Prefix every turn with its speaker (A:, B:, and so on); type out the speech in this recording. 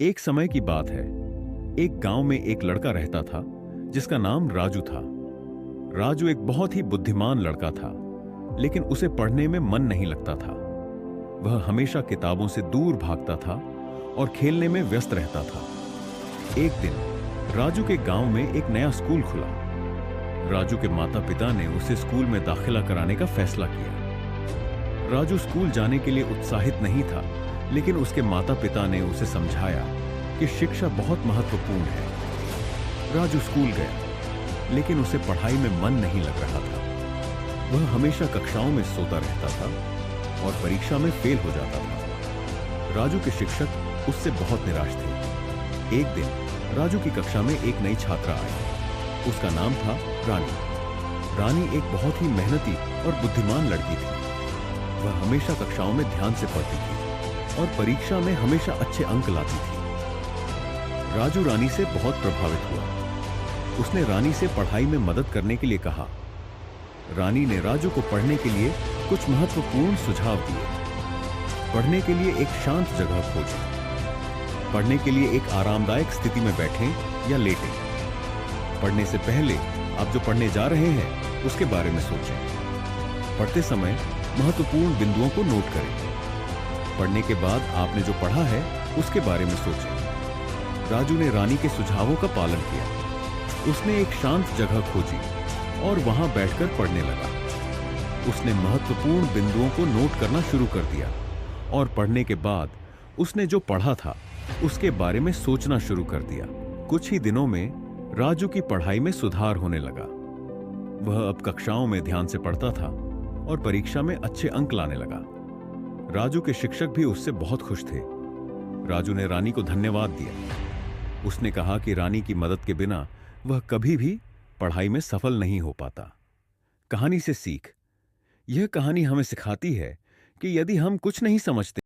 A: एक समय की बात है। एक गांव में एक लड़का रहता था जिसका नाम राजू था। राजू एक बहुत ही बुद्धिमान लड़का था, लेकिन उसे पढ़ने में मन नहीं लगता था। वह हमेशा किताबों से दूर भागता था और खेलने में व्यस्त रहता था। एक दिन राजू के गांव में एक नया स्कूल खुला। राजू के माता पिता ने उसे स्कूल में दाखिला कराने का फैसला किया। राजू स्कूल जाने के लिए उत्साहित नहीं था, लेकिन उसके माता पिता ने उसे समझाया कि शिक्षा बहुत महत्वपूर्ण है। राजू स्कूल गया, लेकिन उसे पढ़ाई में मन नहीं लग रहा था। वह हमेशा कक्षाओं में सोता रहता था और परीक्षा में फेल हो जाता था। राजू के शिक्षक उससे बहुत निराश थे। एक दिन राजू की कक्षा में एक नई छात्रा आई। उसका नाम था रानी। रानी एक बहुत ही मेहनती और बुद्धिमान लड़की थी। वह हमेशा कक्षाओं में ध्यान से पढ़ती थी और परीक्षा में हमेशा अच्छे अंक लाती थी। राजू रानी से बहुत प्रभावित हुआ। उसने रानी से पढ़ाई में मदद करने के लिए कहा। रानी ने राजू को पढ़ने के लिए कुछ महत्वपूर्ण सुझाव दिए। पढ़ने के लिए एक शांत जगह खोजें। पढ़ने के लिए एक आरामदायक स्थिति में बैठें या लेटें। पढ़ने से पहले आप जो पढ़ने जा रहे हैं उसके बारे में सोचें। पढ़ते समय महत्वपूर्ण बिंदुओं को नोट करें। पढ़ने के बाद आपने जो पढ़ा है उसके बारे में सोचें। राजू ने रानी के सुझावों का पालन किया। उसने एक शांत जगह खोजी और वहां बैठकर पढ़ने लगा। उसने महत्वपूर्ण बिंदुओं को नोट करना शुरू कर दिया और पढ़ने के बाद उसने जो पढ़ा था उसके बारे में सोचना शुरू कर दिया। कुछ ही दिनों में राजू की पढ़ाई में सुधार होने लगा। वह अब कक्षाओं में ध्यान से पढ़ता था और परीक्षा में अच्छे अंक लाने लगा। राजू के शिक्षक भी उससे बहुत खुश थे। राजू ने रानी को धन्यवाद दिया। उसने कहा कि रानी की मदद के बिना वह कभी भी पढ़ाई में सफल नहीं हो पाता। कहानी से सीख। यह कहानी हमें सिखाती है कि यदि हम कुछ नहीं समझते